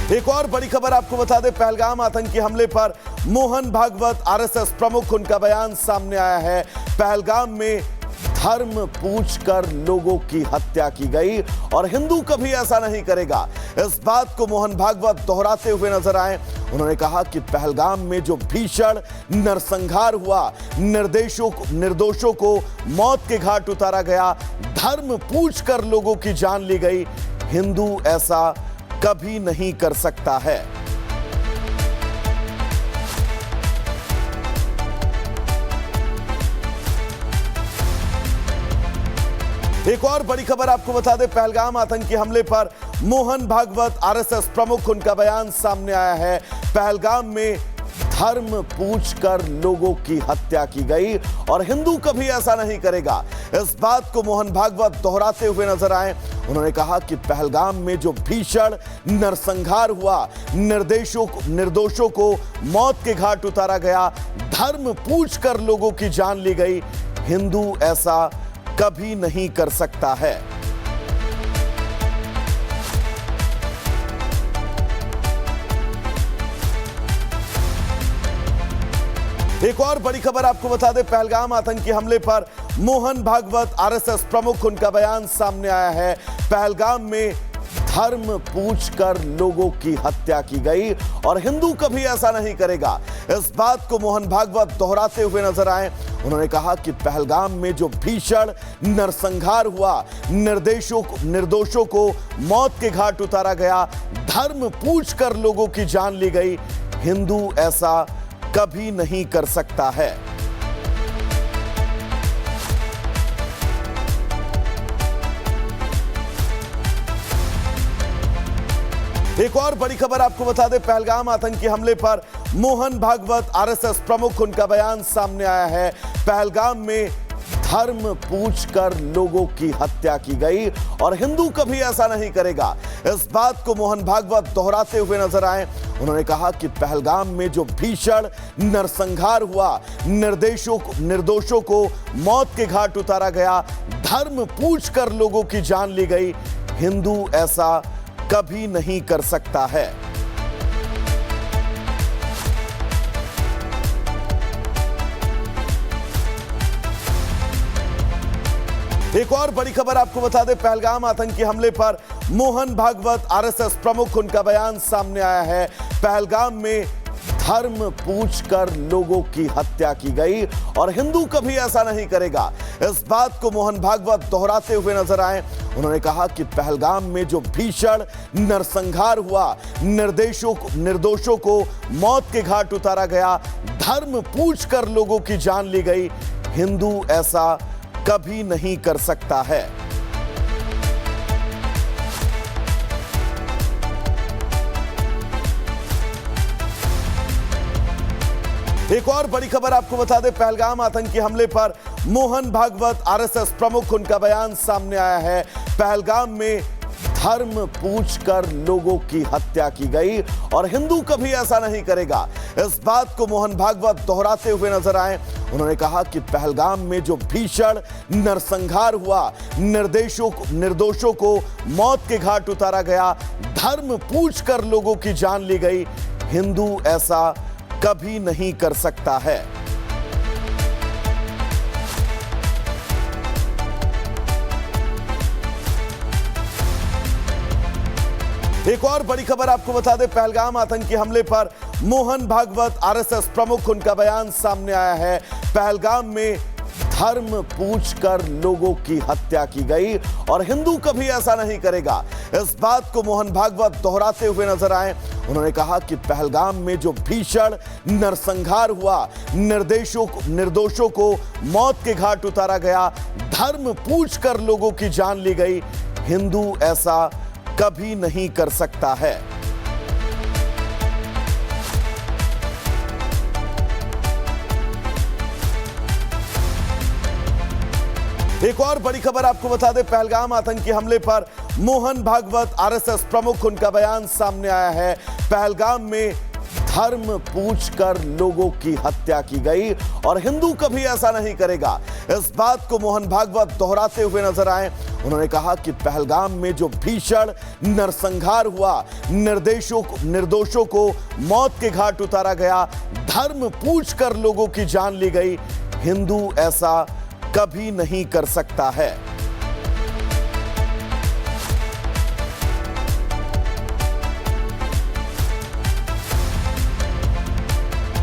एक और बड़ी खबर आपको बता दें, पहलगाम आतंकी हमले पर मोहन भागवत आरएसएस प्रमुख, उनका बयान सामने आया है। पहलगाम में धर्म पूछकर लोगों की हत्या की गई और हिंदू कभी ऐसा नहीं करेगा, इस बात को मोहन भागवत दोहराते हुए नजर आए। उन्होंने कहा कि पहलगाम में जो भीषण नरसंहार हुआ, निर्दोषों को मौत के घाट उतारा गया, धर्म पूछकर लोगों की जान ली गई, हिंदू ऐसा कभी नहीं कर सकता है। एक और बड़ी खबर आपको बता दें, पहलगाम आतंकी हमले पर मोहन भागवत आरएसएस प्रमुख, उनका बयान सामने आया है। पहलगाम में धर्म पूछकर लोगों की हत्या की गई और हिंदू कभी ऐसा नहीं करेगा, इस बात को मोहन भागवत दोहराते हुए नजर आए। उन्होंने कहा कि पहलगाम में जो भीषण नरसंहार हुआ, निर्दोषों को मौत के घाट उतारा गया, धर्म पूछकर लोगों की जान ली गई, हिंदू ऐसा कभी नहीं कर सकता है। एक और बड़ी खबर आपको बता दें, पहलगाम आतंकी हमले पर मोहन भागवत आरएसएस प्रमुख, उनका बयान सामने आया है। पहलगाम में धर्म पूछकर लोगों की हत्या की गई और हिंदू कभी ऐसा नहीं करेगा, इस बात को मोहन भागवत दोहराते हुए नजर आए। उन्होंने कहा कि पहलगाम में जो भीषण नरसंहार हुआ, निर्दोषों को मौत के घाट उतारा गया, धर्म पूछकर लोगों की जान ली गई, हिंदू ऐसा कभी नहीं कर सकता है। एक और बड़ी खबर आपको बता दें, पहलगाम आतंकी हमले पर मोहन भागवत आरएसएस प्रमुख, उनका बयान सामने आया है। पहलगाम में धर्म पूछकर लोगों की हत्या की गई और हिंदू कभी ऐसा नहीं करेगा, इस बात को मोहन भागवत दोहराते हुए नजर आए। उन्होंने कहा कि पहलगाम में जो भीषण नरसंहार हुआ, निर्दोषों को मौत के घाट उतारा गया, धर्म पूछकर लोगों की जान ली गई, हिंदू ऐसा कभी नहीं कर सकता है। एक और बड़ी खबर आपको बता दें, पहलगाम आतंकी हमले पर मोहन भागवत आरएसएस प्रमुख, उनका बयान सामने आया है। पहलगाम में धर्म पूछकर लोगों की हत्या की गई और हिंदू कभी ऐसा नहीं करेगा, इस बात को मोहन भागवत दोहराते हुए नजर आए। उन्होंने कहा कि पहलगाम में जो भीषण नरसंहार हुआ, निर्दोषों को मौत के घाट उतारा गया, धर्म पूछकर लोगों की जान ली गई, हिंदू ऐसा कभी नहीं कर सकता है। एक और बड़ी खबर आपको बता दें, पहलगाम आतंकी हमले पर मोहन भागवत आरएसएस प्रमुख, उनका बयान सामने आया है। पहलगाम में धर्म पूछकर लोगों की हत्या की गई और हिंदू कभी ऐसा नहीं करेगा, इस बात को मोहन भागवत दोहराते हुए नजर आए। उन्होंने कहा कि पहलगाम में जो भीषण नरसंहार हुआ, निर्दोषों को मौत के घाट उतारा गया, धर्म पूछकर लोगों की जान ली गई, हिंदू ऐसा कभी नहीं कर सकता है। एक और बड़ी खबर आपको बता दें, पहलगाम आतंकी हमले पर मोहन भागवत आरएसएस प्रमुख, उनका बयान सामने आया है। पहलगाम में धर्म पूछकर लोगों की हत्या की गई और हिंदू कभी ऐसा नहीं करेगा, इस बात को मोहन भागवत दोहराते हुए नजर आए। उन्होंने कहा कि पहलगाम में जो भीषण नरसंहार हुआ, निर्दोषों को मौत के घाट उतारा गया, धर्म पूछकर लोगों की जान ली गई, हिंदू ऐसा कभी नहीं कर सकता है। एक और बड़ी खबर आपको बता दें, पहलगाम आतंकी हमले पर मोहन भागवत आरएसएस प्रमुख, उनका बयान सामने आया है। पहलगाम में धर्म पूछकर लोगों की हत्या की गई और हिंदू कभी ऐसा नहीं करेगा। इस बात को मोहन भागवत दोहराते हुए नजर आए। उन्होंने कहा कि पहलगाम में जो भीषण नरसंहार हुआ, निर्दोषों को मौत के घाट उतारा गया, धर्म पूछकर लोगों की जान ली गई, हिंदू ऐसा कभी नहीं कर सकता है।